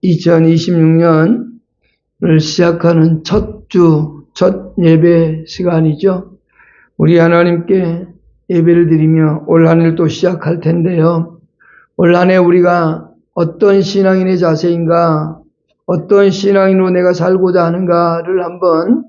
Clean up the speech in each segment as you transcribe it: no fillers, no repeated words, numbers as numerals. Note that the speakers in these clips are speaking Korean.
2026년을 시작하는 첫 예배 시간이죠. 우리 하나님께 예배를 드리며 올 한 해 또 시작할 텐데요. 올 한 해 우리가 어떤 신앙인의 자세인가, 어떤 신앙인으로 내가 살고자 하는가를 한번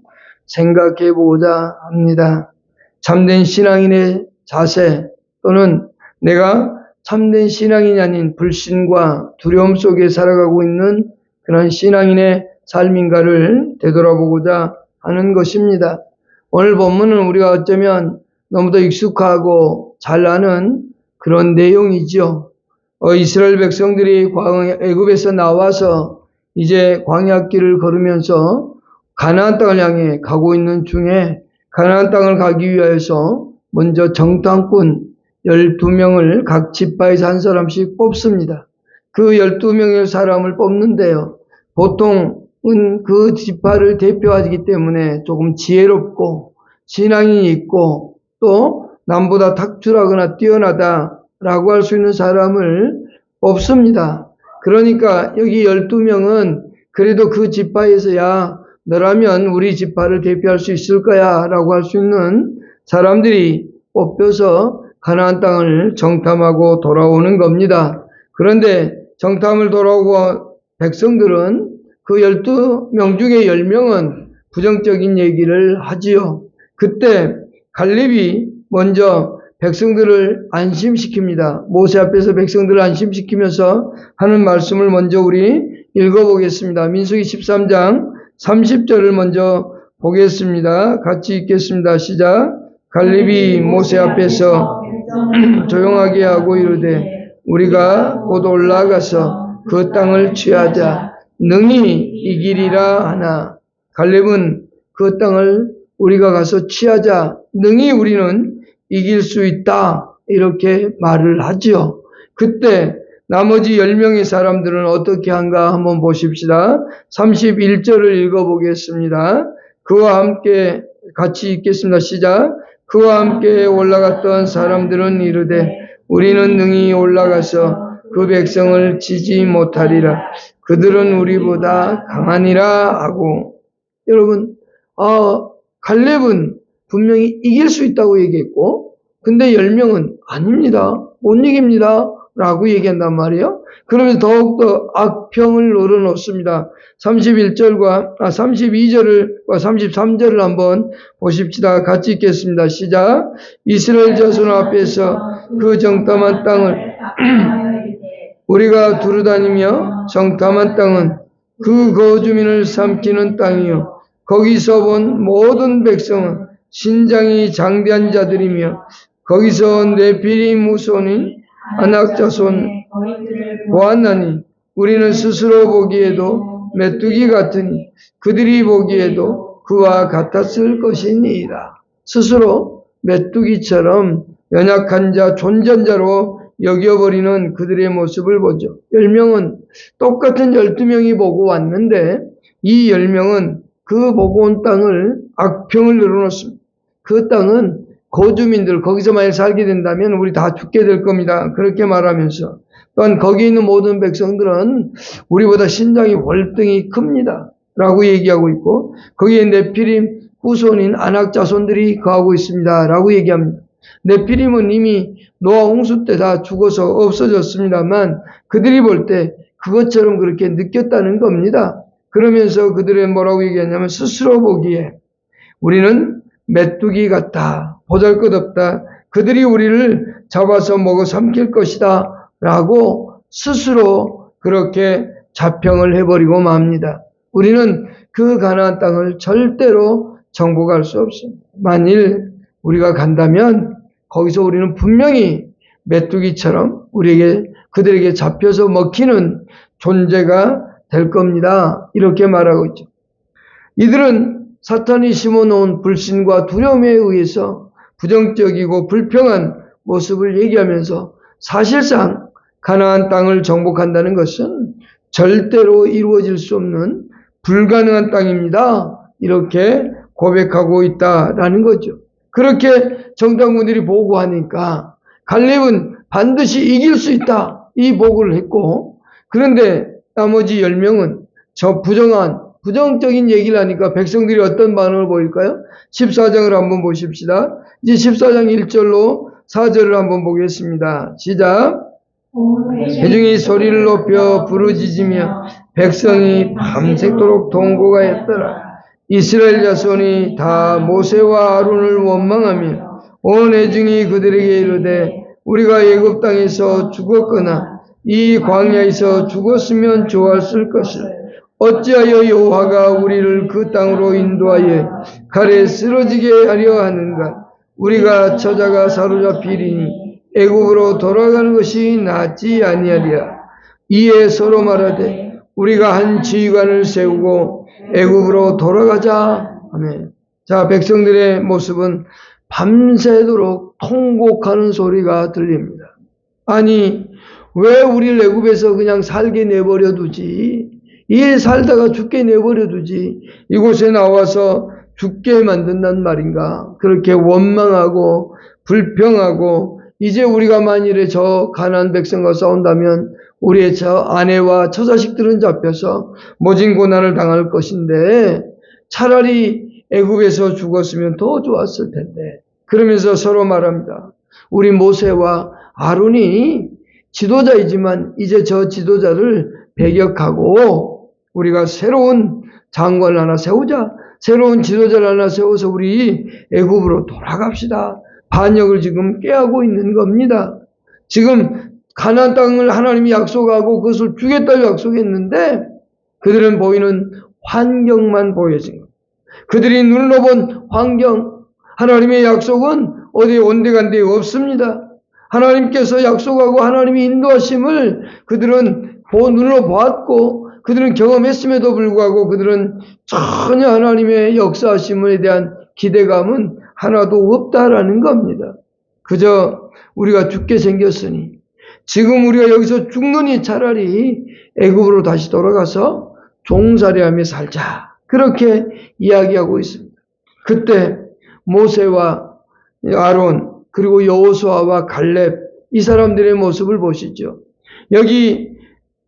생각해 보고자 합니다. 참된 신앙인의 자세 또는 내가 참된 신앙인이 아닌 불신과 두려움 속에 살아가고 있는 그런 신앙인의 삶인가를 되돌아보고자 하는 것입니다. 오늘 본문은 우리가 어쩌면 너무도 익숙하고 잘 아는 그런 내용이죠. 이스라엘 백성들이 애굽에서 나와서 이제 광야길을 걸으면서 가나안 땅을 향해 가고 있는 중에 가나안 땅을 가기 위하여서 먼저 정탐꾼 12명을 각 지파에서 한 사람씩 뽑습니다. 그 12명의 사람을 뽑는데요. 보통은 그 지파를 대표하기 때문에 조금 지혜롭고 신앙이 있고 또 남보다 탁출하거나 뛰어나다라고 할 수 있는 사람을 뽑습니다. 그러니까 여기 12명은 그래도 그 지파에서 야 너라면 우리 지파를 대표할 수 있을 거야 라고 할 수 있는 사람들이 뽑혀서 가나안 땅을 정탐하고 돌아오는 겁니다. 그런데 정탐을 돌아오고 백성들은 그 12명 중에 10명은 부정적인 얘기를 하지요. 그때 갈렙이 먼저 백성들을 안심시킵니다. 모세 앞에서 백성들을 안심시키면서 하는 말씀을 먼저 우리 읽어보겠습니다. 민수기 13장 30절을 먼저 보겠습니다. 같이 읽겠습니다. 시작. 갈렙이 모세 앞에서 조용하게 하고 이르되 우리가 곧 올라가서 그 땅을 취하자 능히 이기리라 하나. 갈렙은 그 땅을 우리가 가서 취하자 능히 우리는 이길 수 있다 이렇게 말을 하지요. 그때 나머지 10명의 사람들은 어떻게 한가 한번 보십시다. 31절을 읽어보겠습니다. 그와 함께 같이 읽겠습니다. 시작. 그와 함께 올라갔던 사람들은 이르되 우리는 능히 올라가서 그 백성을 치지 못하리라. 그들은 우리보다 강하니라 하고. 여러분, 갈렙은 분명히 이길 수 있다고 얘기했고 근데 10명은 아닙니다. 못 이깁니다. 라고 얘기한단 말이에요. 그러면서 더욱더 악평을 늘어놓습니다. 32절과 33절을 한번 보십시다. 같이 읽겠습니다. 시작. 이스라엘 자손 앞에서 그 정탐한 땅을 우리가 두루다니며 정탐한 땅은 그 거주민을 삼키는 땅이요 거기서 본 모든 백성은 신장이 장대한 자들이며 거기서 네피림 후손인 아낙 자손 보았나니 우리는 스스로 보기에도 메뚜기 같으니 그들이 보기에도 그와 같았을 것이니라. 스스로 메뚜기처럼 연약한 자, 존전자로 여겨버리는 그들의 모습을 보죠. 10명은 똑같은 12명이 보고 왔는데 이 10명은 그 보고 온 땅을 악평을 늘어놓습니다. 그 땅은 거주민들 거기서 만약 살게 된다면 우리 다 죽게 될 겁니다. 그렇게 말하면서 또한 거기 있는 모든 백성들은 우리보다 신장이 월등히 큽니다. 라고 얘기하고 있고 거기에 네피림 후손인 아낙 자손들이 거하고 있습니다. 라고 얘기합니다. 네피림은 이미 노아 홍수 때 다 죽어서 없어졌습니다만 그들이 볼 때 그것처럼 그렇게 느꼈다는 겁니다. 그러면서 그들의 뭐라고 얘기하냐면 스스로 보기에 우리는 메뚜기 같다. 보잘것없다. 그들이 우리를 잡아서 먹어 삼킬 것이다. 라고 스스로 그렇게 자평을 해버리고 맙니다. 우리는 그 가나안 땅을 절대로 정복할 수 없습니다. 만일 우리가 간다면 거기서 우리는 분명히 메뚜기처럼 그들에게 잡혀서 먹히는 존재가 될 겁니다. 이렇게 말하고 있죠. 이들은 사탄이 심어놓은 불신과 두려움에 의해서 부정적이고 불평한 모습을 얘기하면서 사실상 가나안 땅을 정복한다는 것은 절대로 이루어질 수 없는 불가능한 땅입니다. 이렇게 고백하고 있다라는 거죠. 그렇게 정탐꾼들이 보고하니까 갈렙은 반드시 이길 수 있다 이 보고를 했고 그런데 나머지 10명은 저 부정적인 얘기를 하니까 백성들이 어떤 반응을 보일까요? 14장을 한번 보십시다. 이제 14장 1절로 4절을 한번 보겠습니다. 시작. 회중이 소리를 높여 부르짖으며 백성이 밤새도록 동고하였더라. 이스라엘 자손이 다 모세와 아론을 원망하며 온 회중이 그들에게 이르되 우리가 애굽 땅에서 죽었거나 이 광야에서 죽었으면 좋았을 것을 어찌하여 여호와가 우리를 그 땅으로 인도하여 칼에 쓰러지게 하려 하는가? 우리가 처자가 사로잡히리니 애굽으로 돌아가는 것이 낫지 아니하리라. 이에 서로 말하되 우리가 한 지휘관을 세우고 애굽으로 돌아가자. 아멘. 자, 백성들의 모습은 밤새도록 통곡하는 소리가 들립니다. 아니, 왜 우리를 애굽에서 그냥 살게 내버려 두지? 이 살다가 죽게 내버려 두지. 이곳에 나와서 죽게 만든단 말인가? 그렇게 원망하고 불평하고 이제 우리가 만일에 저 가나안 백성과 싸운다면 우리의 저 아내와 처자식들은 잡혀서 모진 고난을 당할 것인데 차라리 애굽에서 죽었으면 더 좋았을 텐데. 그러면서 서로 말합니다. 우리 모세와 아론이 지도자이지만 이제 저 지도자를 배격하고 우리가 새로운 장관을 하나 세우자. 새로운 지도자를 하나 세워서 우리 애굽으로 돌아갑시다. 반역을 지금 꾀하고 있는 겁니다. 지금 가나안 땅을 하나님이 약속하고 그것을 주겠다고 약속했는데 그들은 보이는 환경만 보여진 겁니다. 그들이 눈으로 본 환경, 하나님의 약속은 어디 온데간데 없습니다. 하나님께서 약속하고 하나님이 인도하심을 그들은 눈으로 보았고 그들은 경험했음에도 불구하고 그들은 전혀 하나님의 역사하심에 대한 기대감은 하나도 없다라는 겁니다. 그저 우리가 죽게 생겼으니 지금 우리가 여기서 죽느니 차라리 애굽으로 다시 돌아가서 종살이하며 살자. 그렇게 이야기하고 있습니다. 그때 모세와 아론 그리고 여호수아와 갈렙 이 사람들의 모습을 보시죠. 여기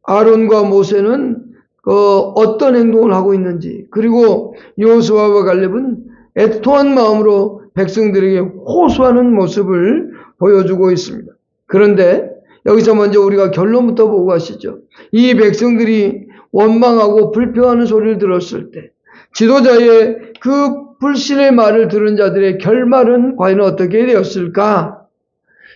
아론과 모세는 어떤 행동을 하고 있는지 그리고 여호수아와 갈렙은 애통한 마음으로 백성들에게 호소하는 모습을 보여주고 있습니다. 그런데 여기서 먼저 우리가 결론부터 보고 가시죠. 이 백성들이 원망하고 불평하는 소리를 들었을 때 지도자의 그 불신의 말을 들은 자들의 결말은 과연 어떻게 되었을까?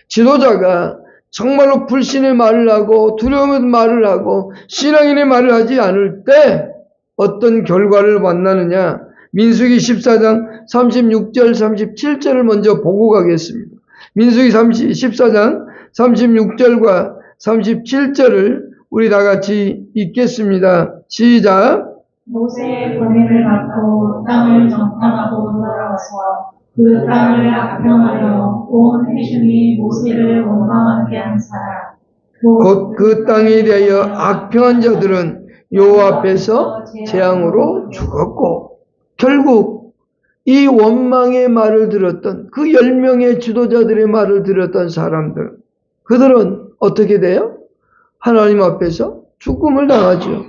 지도자가 정말로 불신의 말을 하고 두려움의 말을 하고 신앙인의 말을 하지 않을 때 어떤 결과를 만나느냐? 민수기 14장 36절 37절을 먼저 보고 가겠습니다. 민수기 14장 36절과 37절을 우리 다 같이 읽겠습니다. 시작. 모세의 권위를 받고 땅을 정탐하고 돌아와서 그 땅을 악평하여 온 회중이 모세를 원망하게 한 사람 곧 그 땅에 대하여 악평한 자들은 여호와 앞에서 재앙으로 죽었고 결국 이 원망의 말을 들었던 그 10명의 지도자들의 말을 들었던 사람들 그들은 어떻게 돼요? 하나님 앞에서 죽음을 당하죠.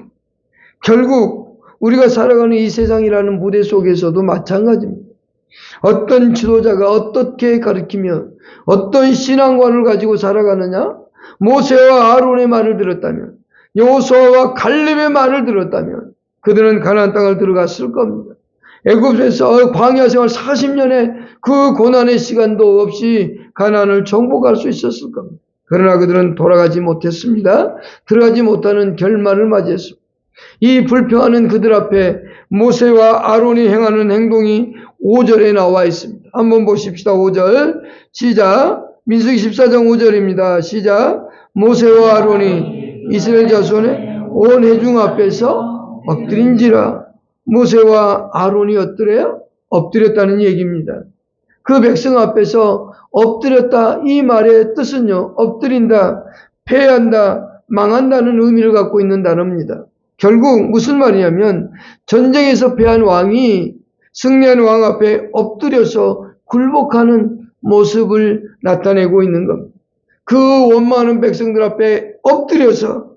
결국 우리가 살아가는 이 세상이라는 무대 속에서도 마찬가지입니다. 어떤 지도자가 어떻게 가르치면 어떤 신앙관을 가지고 살아가느냐? 모세와 아론의 말을 들었다면 여호수아와 갈렙의 말을 들었다면 그들은 가나안 땅을 들어갔을 겁니다. 애굽에서 광야 생활 40년의 그 고난의 시간도 없이 가나안을 정복할 수 있었을 겁니다. 그러나 그들은 돌아가지 못했습니다. 들어가지 못하는 결말을 맞이했습니다. 이 불평하는 그들 앞에 모세와 아론이 행하는 행동이 5절에 나와 있습니다. 한번 보십시다. 5절 시작. 민수기 14장 5절입니다. 시작. 모세와 아론이 이스라엘 자손의 온 회중 앞에서 엎드린지라. 모세와 아론이 어떠래요? 엎드렸다는 얘기입니다. 그 백성 앞에서 엎드렸다 이 말의 뜻은요. 엎드린다, 패한다, 망한다는 의미를 갖고 있는 단어입니다. 결국 무슨 말이냐면 전쟁에서 패한 왕이 승리한 왕 앞에 엎드려서 굴복하는 모습을 나타내고 있는 겁니다. 그 원망하는 백성들 앞에 엎드려서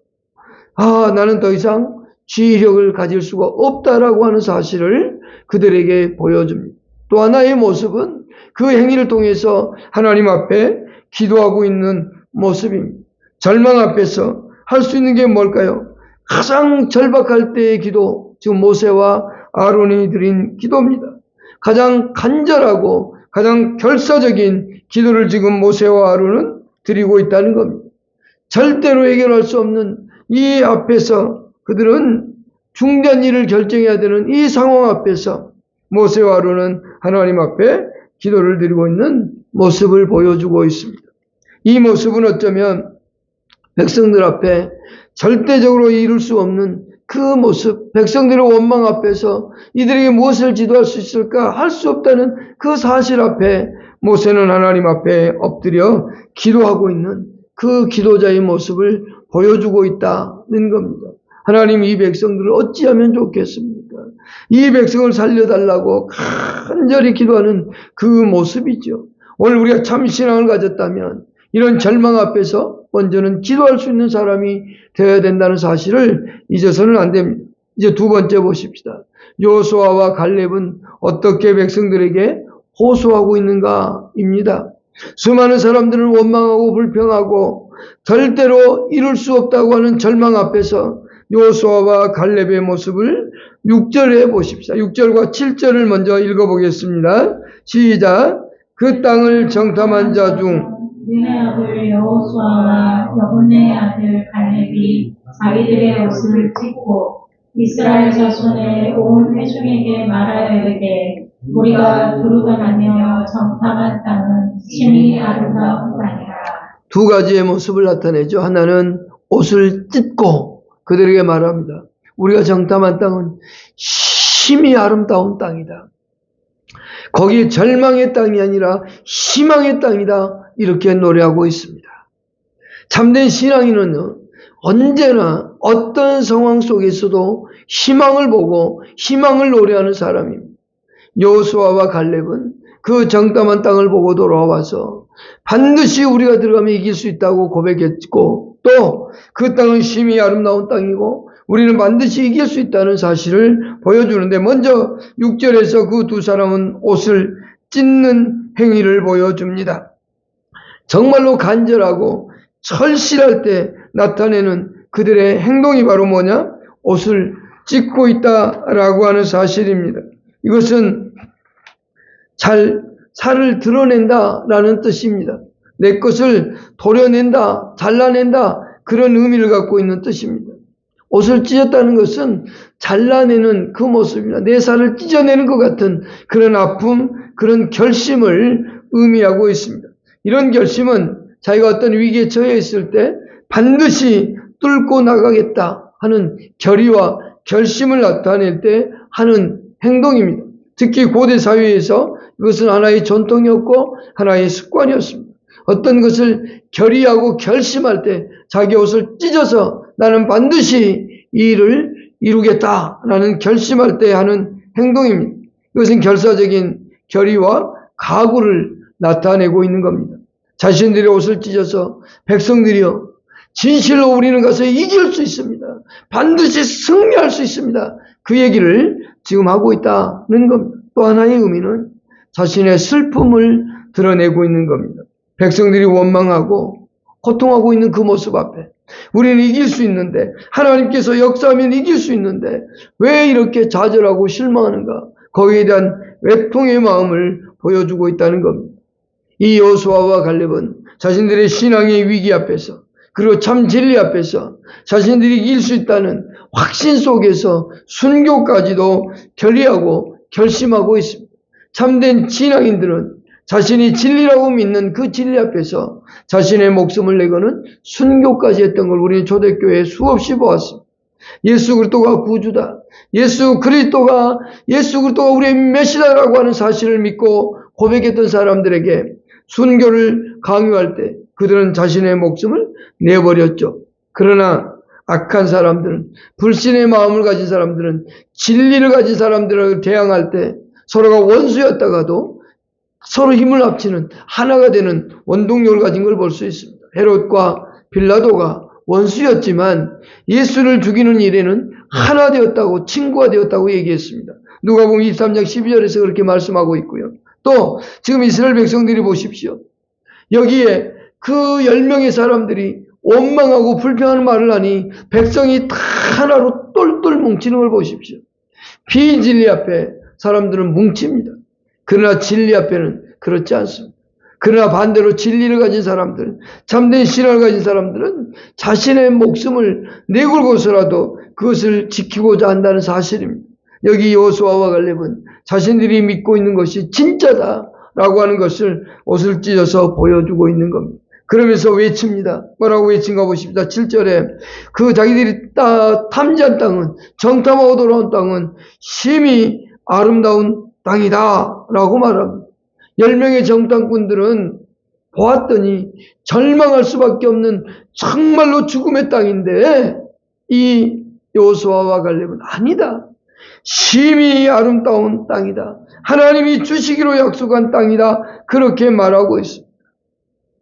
나는 더 이상 지휘력을 가질 수가 없다라고 하는 사실을 그들에게 보여줍니다. 또 하나의 모습은 그 행위를 통해서 하나님 앞에 기도하고 있는 모습입니다. 절망 앞에서 할 수 있는 게 뭘까요? 가장 절박할 때의 기도, 지금 모세와 아론이 드린 기도입니다. 가장 간절하고 가장 결사적인 기도를 지금 모세와 아론은 드리고 있다는 겁니다. 절대로 해결할 수 없는 이 앞에서 그들은 중대한 일을 결정해야 되는 이 상황 앞에서 모세와 아론은 하나님 앞에 기도를 드리고 있는 모습을 보여주고 있습니다. 이 모습은 어쩌면 백성들 앞에 절대적으로 이룰 수 없는 그 모습, 백성들의 원망 앞에서 이들에게 무엇을 지도할 수 있을까 할 수 없다는 그 사실 앞에 모세는 하나님 앞에 엎드려 기도하고 있는 그 기도자의 모습을 보여주고 있다는 겁니다. 하나님, 이 백성들을 어찌하면 좋겠습니까? 이 백성을 살려달라고 간절히 기도하는 그 모습이죠. 오늘 우리가 참 신앙을 가졌다면 이런 절망 앞에서 먼저는 기도할 수 있는 사람이 되어야 된다는 사실을 잊어서는 안 됩니다. 이제 두 번째 보십시다. 여호수아와 갈렙은 어떻게 백성들에게 호소하고 있는가입니다. 수많은 사람들을 원망하고 불평하고 절대로 이룰 수 없다고 하는 절망 앞에서 여호수아와 갈렙의 모습을 6절에 보십시다. 6절과 7절을 먼저 읽어보겠습니다. 시작. 그 땅을 정탐한 자 중 눈의 아들 여호수아와 여분의 아들 갈렙이 자기들의 옷을 찢고 이스라엘 자손의 온 회중에게 말하여 이르되 우리가 두루 다니며 정탐한 땅은 심히 아름다운 땅이라. 두 가지의 모습을 나타내죠. 하나는 옷을 찢고 그들에게 말합니다. 우리가 정탐한 땅은 심히 아름다운 땅이다. 거기 절망의 땅이 아니라 희망의 땅이다. 이렇게 노래하고 있습니다. 참된 신앙인은 언제나 어떤 상황 속에서도 희망을 보고 희망을 노래하는 사람입니다. 여호수아와 갈렙은 그 정탐한 땅을 보고 돌아와서 반드시 우리가 들어가면 이길 수 있다고 고백했고, 또 그 땅은 심히 아름다운 땅이고 우리는 반드시 이길 수 있다는 사실을 보여주는데, 먼저 6절에서 그 두 사람은 옷을 찢는 행위를 보여줍니다. 정말로 간절하고 철실할 때 나타내는 그들의 행동이 바로 뭐냐? 옷을 찢고 있다라고 하는 사실입니다. 이것은 살을 드러낸다라는 뜻입니다. 내 것을 도려낸다, 잘라낸다, 그런 의미를 갖고 있는 뜻입니다. 옷을 찢었다는 것은 잘라내는 그 모습입니다. 내 살을 찢어내는 것 같은 그런 아픔, 그런 결심을 의미하고 있습니다. 이런 결심은 자기가 어떤 위기에 처해 있을 때 반드시 뚫고 나가겠다 하는 결의와 결심을 나타낼 때 하는 행동입니다. 특히 고대 사회에서 이것은 하나의 전통이었고 하나의 습관이었습니다. 어떤 것을 결의하고 결심할 때 자기 옷을 찢어서 나는 반드시 이 일을 이루겠다라는 결심할 때 하는 행동입니다. 이것은 결사적인 결의와 각오를 나타내고 있는 겁니다. 자신들의 옷을 찢어서 백성들이여, 진실로 우리는 가서 이길 수 있습니다. 반드시 승리할 수 있습니다. 그 얘기를 지금 하고 있다는 겁니다. 또 하나의 의미는 자신의 슬픔을 드러내고 있는 겁니다. 백성들이 원망하고 고통하고 있는 그 모습 앞에 우리는 이길 수 있는데, 하나님께서 역사하면 이길 수 있는데 왜 이렇게 좌절하고 실망하는가? 거기에 대한 외통의 마음을 보여주고 있다는 겁니다. 이 여호수아와 갈렙은 자신들의 신앙의 위기 앞에서, 그리고 참 진리 앞에서 자신들이 이길 수 있다는 확신 속에서 순교까지도 결의하고 결심하고 있습니다. 참된 신앙인들은 자신이 진리라고 믿는 그 진리 앞에서 자신의 목숨을 내고는 순교까지 했던 걸 우리는 초대교회에 수없이 보았습니다. 예수 그리스도가 구주다, 예수 그리스도가 우리의 메시아라고 하는 사실을 믿고 고백했던 사람들에게 순교를 강요할 때 그들은 자신의 목숨을 내버렸죠. 그러나 악한 사람들은, 불신의 마음을 가진 사람들은, 진리를 가진 사람들을 대항할 때 서로가 원수였다가도 서로 힘을 합치는 하나가 되는 원동력을 가진 걸 볼 수 있습니다. 헤롯과 빌라도가 원수였지만 예수를 죽이는 일에는 하나 되었다고, 친구가 되었다고 얘기했습니다. 누가복음 23장 12절에서 그렇게 말씀하고 있고요. 또 지금 이스라엘 백성들이 보십시오. 여기에 그 10명의 사람들이 원망하고 불평하는 말을 하니 백성이 다 하나로 똘똘 뭉치는 걸 보십시오. 비진리 앞에 사람들은 뭉칩니다. 그러나 진리 앞에는 그렇지 않습니다. 그러나 반대로 진리를 가진 사람들, 참된 신앙을 가진 사람들은 자신의 목숨을 내걸고서라도 그것을 지키고자 한다는 사실입니다. 여기 여호수아와 갈렙은 자신들이 믿고 있는 것이 진짜다라고 하는 것을 옷을 찢어서 보여주고 있는 겁니다. 그러면서 외칩니다. 뭐라고 외친가 보십니다. 7절에 그 자기들이 탐지한 땅은, 정탐하고 돌아온 땅은 심히 아름다운 땅이다 라고 말합니다. 10명의 정탐꾼들은 보았더니 절망할 수밖에 없는 정말로 죽음의 땅인데 이 여호수아와 갈렙은 아니다. 심히 아름다운 땅이다. 하나님이 주시기로 약속한 땅이다. 그렇게 말하고 있습니다.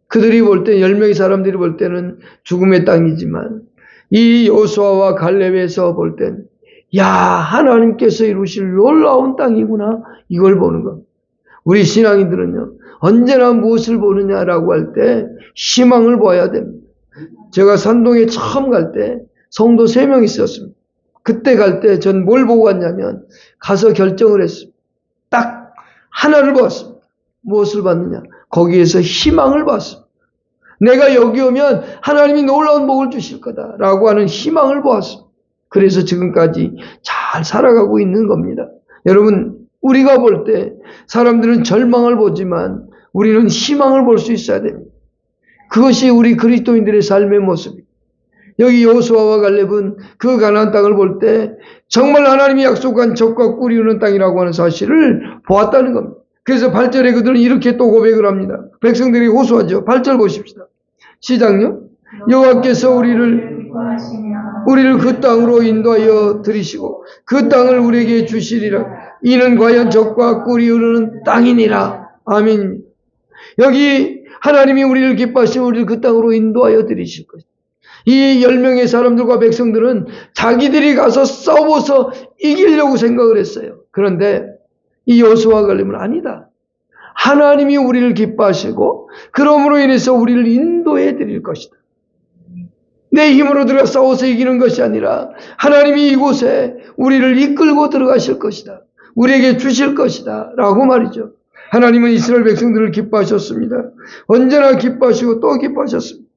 그들이 볼 때, 10명의 사람들이 볼 때는 죽음의 땅이지만 이 여호수아와 갈렙에서 볼 때는 야, 하나님께서 이루실 놀라운 땅이구나. 이걸 보는 겁니다. 우리 신앙인들은요, 언제나 무엇을 보느냐라고 할 때 희망을 봐야 됩니다. 제가 산동에 처음 갈 때 성도 3명 있었습니다. 그때 갈 때 전 뭘 보고 갔냐면 가서 결정을 했습니다. 딱 하나를 봤습니다. 무엇을 봤느냐? 거기에서 희망을 봤습니다. 내가 여기 오면 하나님이 놀라운 복을 주실 거다라고 하는 희망을 보았습니다. 그래서 지금까지 잘 살아가고 있는 겁니다. 여러분, 우리가 볼 때 사람들은 절망을 보지만 우리는 희망을 볼 수 있어야 됩니다. 그것이 우리 그리스도인들의 삶의 모습입니다. 여기 여호수아와 갈렙은 그 가나안 땅을 볼 때 정말 하나님이 약속한 젖과 꿀이 흐르는 땅이라고 하는 사실을 보았다는 겁니다. 그래서 8절에 그들은 이렇게 또 고백을 합니다. 백성들이 호소하죠. 8절 보십시다. 시작요. 여호와께서 우리를 그 땅으로 인도하여 들이시고 그 땅을 우리에게 주시리라. 이는 과연 젖과 꿀이 흐르는 땅이니라. 아멘입니다. 여기 하나님이 우리를 기뻐하시면 우리를 그 땅으로 인도하여 들이실 것이다. 이 10명의 사람들과 백성들은 자기들이 가서 싸워서 이기려고 생각을 했어요. 그런데 이 여호수아와 갈렙은 아니다. 하나님이 우리를 기뻐하시고 그러므로 인해서 우리를 인도해 드릴 것이다. 내 힘으로 들어가 싸워서 이기는 것이 아니라 하나님이 이곳에 우리를 이끌고 들어가실 것이다. 우리에게 주실 것이다. 라고 말이죠. 하나님은 이스라엘 백성들을 기뻐하셨습니다. 언제나 기뻐하시고 또 기뻐하셨습니다.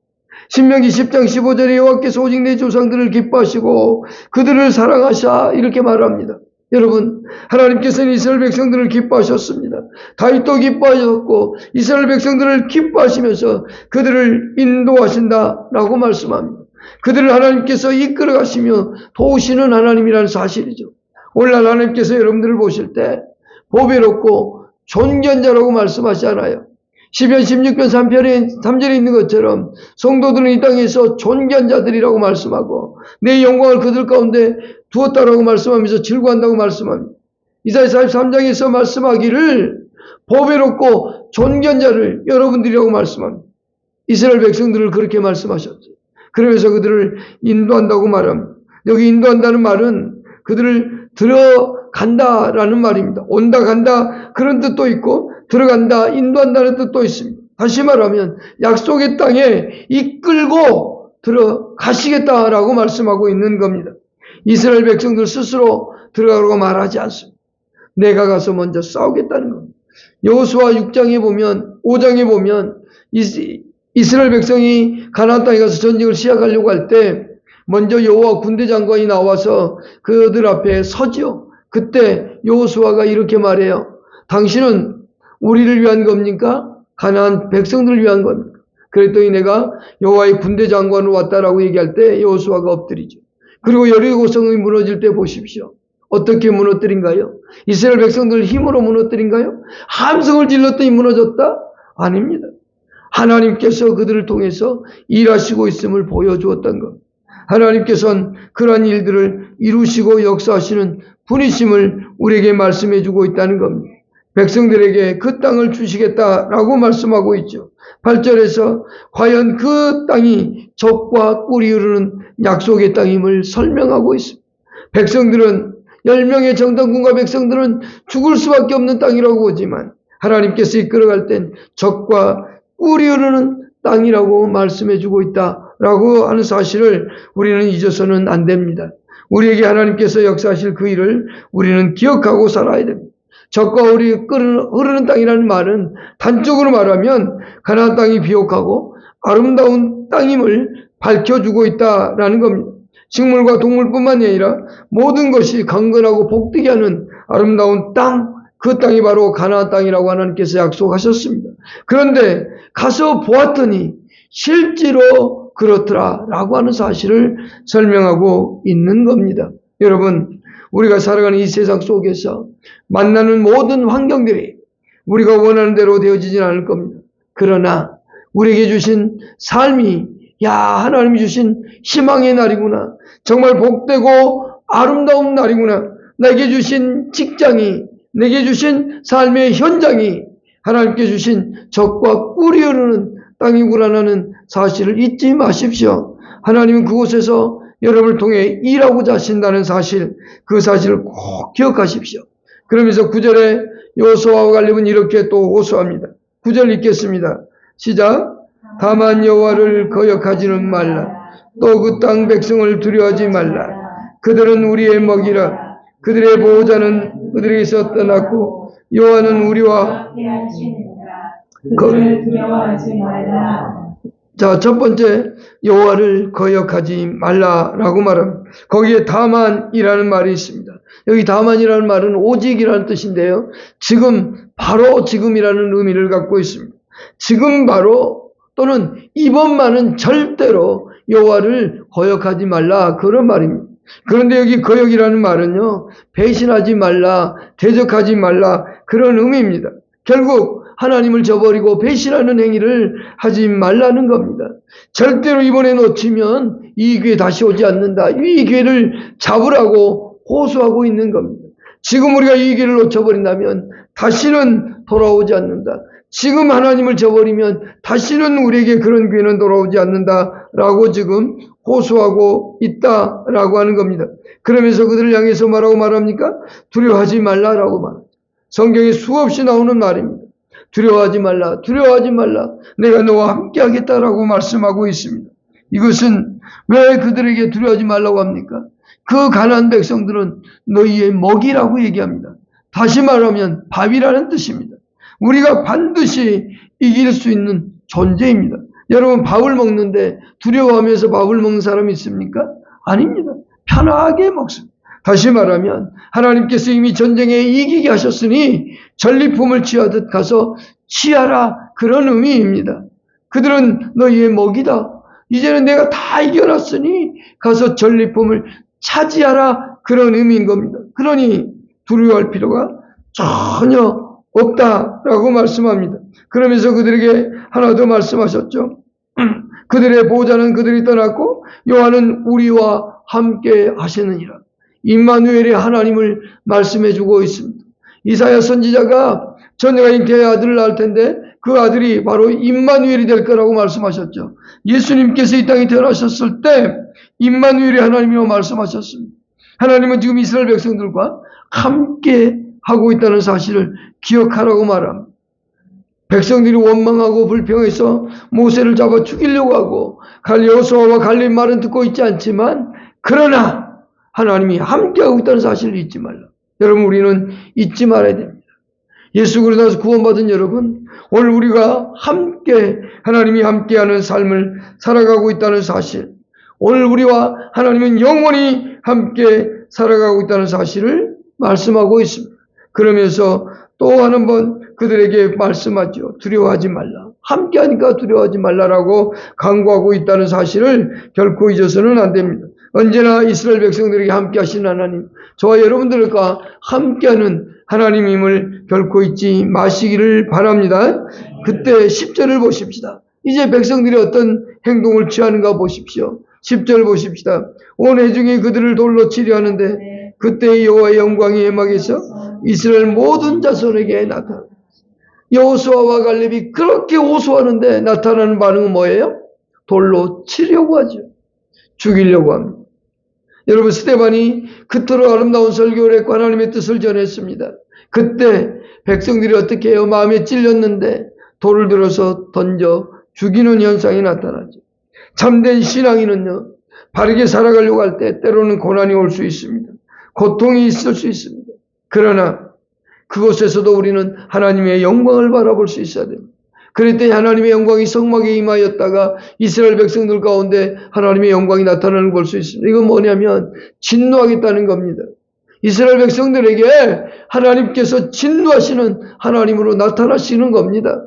신명기 10장 15절에 여호와께서 오직 내 조상들을 기뻐하시고 그들을 사랑하사 이렇게 말합니다. 여러분, 하나님께서는 이스라엘 백성들을 기뻐하셨습니다. 다윗도 기뻐하셨고 이스라엘 백성들을 기뻐하시면서 그들을 인도하신다라고 말씀합니다. 그들을 하나님께서 이끌어 가시며 도우시는 하나님이라는 사실이죠. 오늘날 하나님께서 여러분들을 보실 때 보배롭고 존귀한 자라고 말씀하지 않아요. 시편 16편 3절에 있는 것처럼 성도들은 이 땅에서 존귀한 자들이라고 말씀하고 내 영광을 그들 가운데 두었다라고 말씀하면서 즐거워한다고 말씀합니다. 이사야 43장에서 말씀하기를 보배롭고 존귀한 자를 여러분들이라고 말씀합니다. 이스라엘 백성들을 그렇게 말씀하셨죠. 그러면서 그들을 인도한다고 말합니다. 여기 인도한다는 말은 그들을 들어간다라는 말입니다. 온다 간다 그런 뜻도 있고 들어간다 인도한다는 뜻도 있습니다. 다시 말하면 약속의 땅에 이끌고 들어가시겠다라고 말씀하고 있는 겁니다. 이스라엘 백성들 스스로 들어가라고 말하지 않습니다. 내가 가서 먼저 싸우겠다는 겁니다. 여호수아 6장에 보면 5장에 보면 이스라엘 백성이 가나안 땅에 가서 전쟁을 시작하려고 할 때 먼저 여호와 군대 장관이 나와서 그들 앞에 서지요. 그때 여호수아가 이렇게 말해요. 당신은 우리를 위한 겁니까? 가나안 백성들을 위한 겁니까? 그랬더니 내가 여호와의 군대 장관으로 왔다라고 얘기할 때 여호수아가 엎드리죠. 그리고 여리고 성이 무너질 때 보십시오. 어떻게 무너뜨린가요? 이스라엘 백성들 힘으로 무너뜨린가요? 함성을 질렀더니 무너졌다? 아닙니다. 하나님께서 그들을 통해서 일하시고 있음을 보여주었던 것. 하나님께서는 그러한 일들을 이루시고 역사하시는 분이심을 우리에게 말씀해 주고 있다는 겁니다. 백성들에게 그 땅을 주시겠다라고 말씀하고 있죠. 8절에서 과연 그 땅이 젖과 꿀이 흐르는 약속의 땅임을 설명하고 있습니다. 백성들은 10명의 정탐꾼과 백성들은 죽을 수밖에 없는 땅이라고 보지만 하나님께서 이끌어갈 땐 젖과 꿀이 흐르는 땅이라고 말씀해주고 있다라고 하는 사실을 우리는 잊어서는 안 됩니다. 우리에게 하나님께서 역사하실 그 일을 우리는 기억하고 살아야 됩니다. 젖과 꿀이 흐르는 땅이라는 말은 단적으로 말하면 가나안 땅이 비옥하고 아름다운 땅임을 밝혀주고 있다라는 겁니다. 식물과 동물뿐만이 아니라 모든 것이 강건하고 복되게 하는 아름다운 땅, 그 땅이 바로 가나안 땅이라고 하나님께서 약속하셨습니다. 그런데 가서 보았더니 실제로 그렇더라라고 하는 사실을 설명하고 있는 겁니다. 여러분, 우리가 살아가는 이 세상 속에서 만나는 모든 환경들이 우리가 원하는 대로 되어지진 않을 겁니다. 그러나 우리에게 주신 삶이 하나님이 주신 희망의 날이구나. 정말 복되고 아름다운 날이구나. 내게 주신 직장이, 내게 주신 삶의 현장이 하나님께 주신 젖과 꿀이 흐르는 땅이구나라는 사실을 잊지 마십시오. 하나님은 그곳에서 여러분을 통해 일하고자 하신다는 사실, 그 사실을 꼭 기억하십시오. 그러면서 9절에 여호수아와 갈렙은 이렇게 또 호소합니다. 9절 읽겠습니다. 시작. 다만 여호와를 거역하지는 말라. 또 그 땅 백성을 두려워하지 말라. 그들은 우리의 먹이라. 그들의 보호자는 그들에게서 떠났고 여호와는 우리와 그들을 두려워하지 말라. 자, 첫 번째 여호와를 거역하지 말라라고 말합니다. 거기에 다만이라는 말이 있습니다. 여기 다만이라는 말은 오직이라는 뜻인데요. 지금, 바로 지금이라는 의미를 갖고 있습니다. 지금 바로 또는 이번만은 절대로 여호와를 거역하지 말라, 그런 말입니다. 그런데 여기 거역이라는 말은요, 배신하지 말라, 대적하지 말라, 그런 의미입니다. 결국 하나님을 저버리고 배신하는 행위를 하지 말라는 겁니다. 절대로 이번에 놓치면 이 기회 다시 오지 않는다. 이 기회를 잡으라고 호소하고 있는 겁니다. 지금 우리가 이 기회를 놓쳐버린다면 다시는 돌아오지 않는다. 지금 하나님을 저버리면 다시는 우리에게 그런 기회는 돌아오지 않는다라고 지금 호소하고 있다라고 하는 겁니다. 그러면서 그들을 향해서 뭐라고 말합니까? 두려워하지 말라라고 말합니다. 성경에 수없이 나오는 말입니다. 두려워하지 말라, 두려워하지 말라. 내가 너와 함께 하겠다라고 말씀하고 있습니다. 이것은 왜 그들에게 두려워하지 말라고 합니까? 그 가나안 백성들은 너희의 먹이라고 얘기합니다. 다시 말하면 밥이라는 뜻입니다. 우리가 반드시 이길 수 있는 존재입니다. 여러분, 밥을 먹는데 두려워하면서 밥을 먹는 사람이 있습니까? 아닙니다. 편하게 먹습니다. 다시 말하면 하나님께서 이미 전쟁에 이기게 하셨으니 전리품을 취하듯 가서 취하라, 그런 의미입니다. 그들은 너희의 먹이다. 이제는 내가 다 이겨놨으니 가서 전리품을 차지하라, 그런 의미인 겁니다. 그러니 두려워할 필요가 전혀 없다라고 말씀합니다. 그러면서 그들에게 하나 더 말씀하셨죠. 그들의 보호자는 그들이 떠났고 여호와는 우리와 함께 하시느니라. 임마누엘의 하나님을 말씀해주고 있습니다. 이사야 선지자가 전쟁과 잉태의 아들을 낳을 텐데 그 아들이 바로 임마누엘이 될 거라고 말씀하셨죠. 예수님께서 이 땅에 태어나셨을 때 임마누엘의 하나님이라고 말씀하셨습니다. 하나님은 지금 이스라엘 백성들과 함께 하고 있다는 사실을 기억하라고 말합니다. 백성들이 원망하고 불평해서 모세를 잡아 죽이려고 하고 여호수아와 갈렙 말은 듣고 있지 않지만, 그러나 하나님이 함께하고 있다는 사실을 잊지 말라. 여러분, 우리는 잊지 말아야 됩니다. 예수 그리스도에서 구원받은 여러분, 오늘 우리가 함께, 하나님이 함께하는 삶을 살아가고 있다는 사실, 오늘 우리와 하나님은 영원히 함께 살아가고 있다는 사실을 말씀하고 있습니다. 그러면서 또 한 번 그들에게 말씀하죠. 두려워하지 말라. 함께하니까 두려워하지 말라라고 강구하고 있다는 사실을 결코 잊어서는 안 됩니다. 언제나 이스라엘 백성들에게 함께하신 하나님, 저와 여러분들과 함께하는 하나님임을 결코 잊지 마시기를 바랍니다. 그때 10절을 보십시다. 이제 백성들이 어떤 행동을 취하는가 보십시오. 10절 보십시다. 온 회중이 그들을 돌로 치려 하는데 그때 여호와의 영광이 회막에서 이스라엘 모든 자손에게 나타나. 여호수아와 갈렙이 그렇게 호소하는데 나타나는 반응은 뭐예요? 돌로 치려고 하죠. 죽이려고 합니다. 여러분, 스데반이 그토록 아름다운 설교를 했고 하나님의 뜻을 전했습니다. 그때 백성들이 어떻게 해요? 마음에 찔렸는데 돌을 들어서 던져 죽이는 현상이 나타나죠. 참된 신앙인은요, 바르게 살아가려고 할 때 때로는 고난이 올 수 있습니다. 고통이 있을 수 있습니다. 그러나 그곳에서도 우리는 하나님의 영광을 바라볼 수 있어야 됩니다. 그럴 때 하나님의 영광이 성막에 임하였다가 이스라엘 백성들 가운데 하나님의 영광이 나타나는 걸 볼 수 있습니다. 이건 뭐냐면 진노하겠다는 겁니다. 이스라엘 백성들에게 하나님께서 진노하시는 하나님으로 나타나시는 겁니다.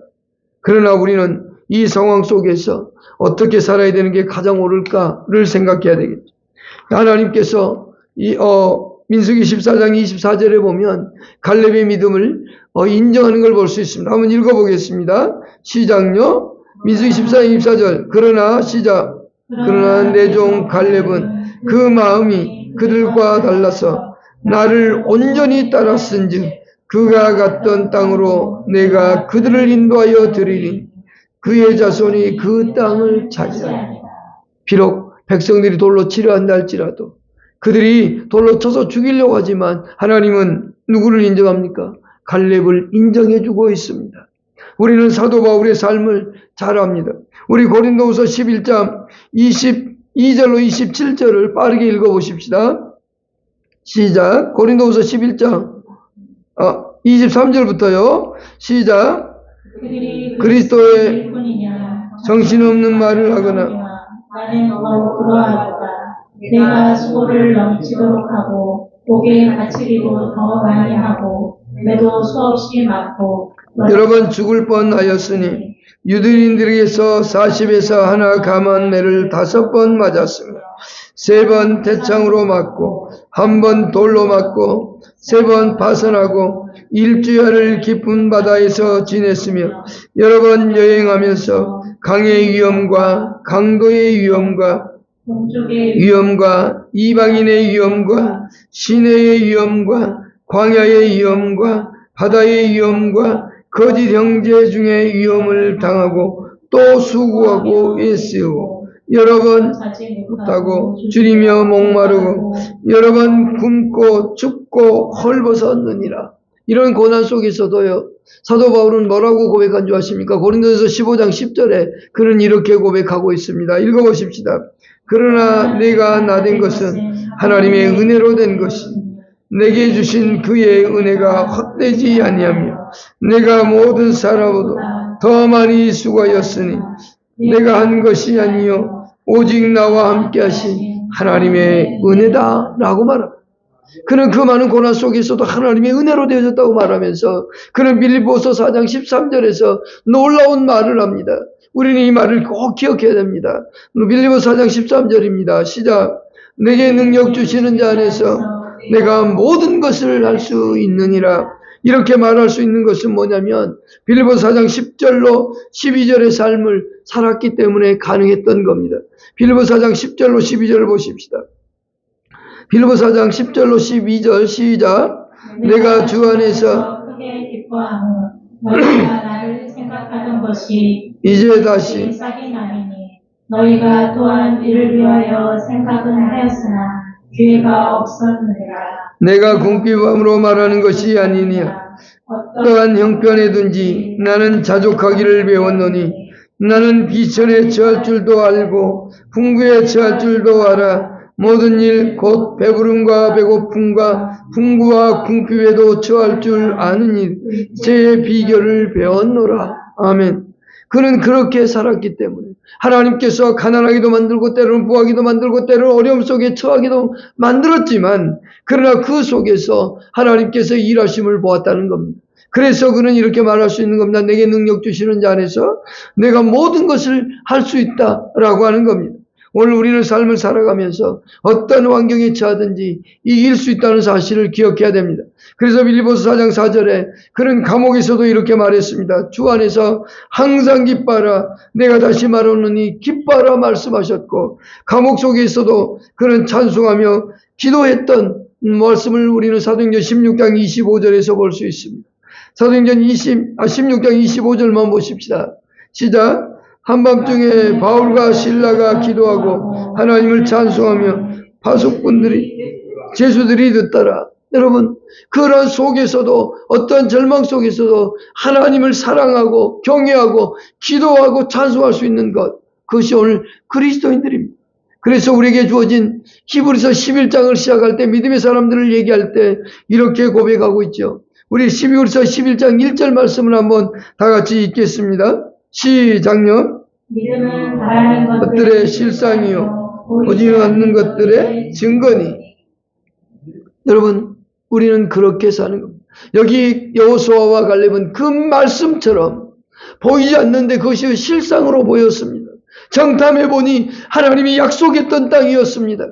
그러나 우리는 이 상황 속에서 어떻게 살아야 되는 게 가장 옳을까를 생각해야 되겠죠. 하나님께서 민수기 14장 24절에 보면 갈렙의 믿음을 인정하는 걸 볼 수 있습니다. 한번 읽어보겠습니다. 시작요. 민수기 14장 24절. 그러나 시작. 그러나 내 종 갈렙은 그 마음이 그들과 달라서 나를 온전히 따랐은즉 그가 갔던 땅으로 내가 그들을 인도하여 드리니 그의 자손이 그 땅을 차지하리라. 비록 백성들이 돌로 치려 한다 할지라도 그들이 돌로 쳐서 죽이려고 하지만 하나님은 누구를 인정합니까? 갈렙을 인정해주고 있습니다. 우리는 사도 바울의 삶을 잘 압니다. 우리 고린도후서 11장 22절로 27절을 빠르게 읽어보십시다. 시작. 고린도후서 11장 23절부터요. 시작. 그리스도의 정신없는 말을 하거나 나는 그러하도다. 내가 수고를 넘치도록 하고 복에 갇히기도 더 많이 하고 매도 수없이 많고 여러 번 죽을 뻔하였으니 유대인들에게서 40에서 하나 감한 매를 5번 맞았습니다. 3번 대창으로 맞고 1번 돌로 맞고 3번 파선하고 일주일을 깊은 바다에서 지냈으며 여러 번 여행하면서 강의 위험과 강도의 위험과 이방인의 위험과 시내의 위험과 광야의 위험과 바다의 위험과 거짓 형제 중에 위험을 당하고 또 수고하고 애쓰고 여러 번 못하고 줄이며 목마르고 여러 번 굶고 춥고 헐벗었느니라. 이런 고난 속에서도요, 사도 바울은 뭐라고 고백한 줄 아십니까? 고린도전서 15장 10절에 그는 이렇게 고백하고 있습니다. 읽어보십시다. 그러나 내가 나된 것은 하나님의 은혜로 된 것이 내게 주신 그의 은혜가 헛되지 아니하며 내가 모든 사람보다 더 많이 수고하였으니 내가 한 것이 아니요 오직 나와 함께 하신 하나님의 은혜다 라고 말합니다. 그는 그 많은 고난 속에서도 하나님의 은혜로 되어졌다고 말하면서 그는 빌립보서 4장 13절에서 놀라운 말을 합니다. 우리는 이 말을 꼭 기억해야 됩니다. 빌립보서 4장 13절입니다. 시작. 내게 능력 주시는 자 안에서 내가 모든 것을 할 수 있느니라. 이렇게 말할 수 있는 것은 뭐냐면 빌립보서 4장 10절로 12절의 삶을 살았기 때문에 가능했던 겁니다. 빌립보서 4장 10절로 12절을 보십시다. 빌립보서 4장 10절로 12절 시작. 내가 주 안에서 크게 기뻐하며 너희가 나를 생각하는 것이 이제 다시 싹이 나리니 너희가 또한 이를 위하여 생각은 하였으나 기회가 없었느니라. 내가 궁핍함으로 말하는 것이 아니니라. 어떠한 형편에든지 나는 자족하기를 배웠노니 나는 비천에 처할 줄도 알고 풍부에 처할 줄도 알아. 모든 일 곧 배부름과 배고픔과 풍부와 궁핍에도 처할 줄 아는 일 제 비결을 배웠노라. 아멘. 그는 그렇게 살았기 때문에 하나님께서 가난하기도 만들고 때로는 부하기도 만들고 때로는 어려움 속에 처하기도 만들었지만 그러나 그 속에서 하나님께서 일하심을 보았다는 겁니다. 그래서 그는 이렇게 말할 수 있는 겁니다. 내게 능력 주시는 자 안에서 내가 모든 것을 할 수 있다라고 하는 겁니다. 오늘 우리는 삶을 살아가면서 어떤 환경에 처하든지 이길 수 있다는 사실을 기억해야 됩니다. 그래서 빌립보서 4장 4절에 그는 감옥에서도 이렇게 말했습니다. 주 안에서 항상 기뻐하라. 내가 다시 말하노니 기뻐하라 말씀하셨고 감옥 속에서도 그는 찬송하며 기도했던 말씀을 우리는 사도행전 16장 25절에서 볼 수 있습니다. 사도행전 16장 25절만 보십시다. 시작. 한밤중에 바울과 실라가 기도하고 하나님을 찬송하며 파수꾼들이 제수들이 듣더라. 여러분, 그런 속에서도, 어떤 절망 속에서도 하나님을 사랑하고 경외하고 기도하고 찬송할 수 있는 것, 그것이 오늘 그리스도인들입니다. 그래서 우리에게 주어진 히브리서 11장을 시작할 때, 믿음의 사람들을 얘기할 때 이렇게 고백하고 있죠. 우리 히브리서 11장 1절 말씀을 한번 다 같이 읽겠습니다. 시작요. 믿음은 바라는 것들의 실상이요 보지 않는 것들의 증거니. 여러분, 우리는 그렇게 사는 겁니다. 여기 여호수아와 갈렙은 그 말씀처럼 보이지 않는데 그것이 실상으로 보였습니다. 정탐해 보니 하나님이 약속했던 땅이었습니다.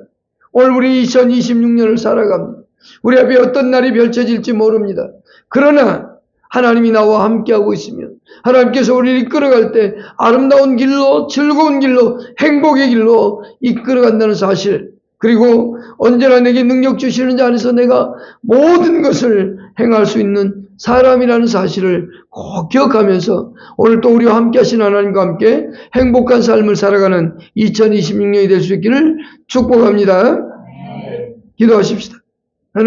오늘 우리 2026년을 살아갑니다. 우리 앞에 어떤 날이 펼쳐질지 모릅니다. 그러나 하나님이 나와 함께하고 있으면, 하나님께서 우리를 이끌어갈 때 아름다운 길로, 즐거운 길로, 행복의 길로 이끌어간다는 사실, 그리고 언제나 내게 능력 주시는 자 안에서 내가 모든 것을 행할 수 있는 사람이라는 사실을 꼭 기억하면서 오늘 또 우리와 함께 하신 하나님과 함께 행복한 삶을 살아가는 2026년이 될 수 있기를 축복합니다. 기도하십시다.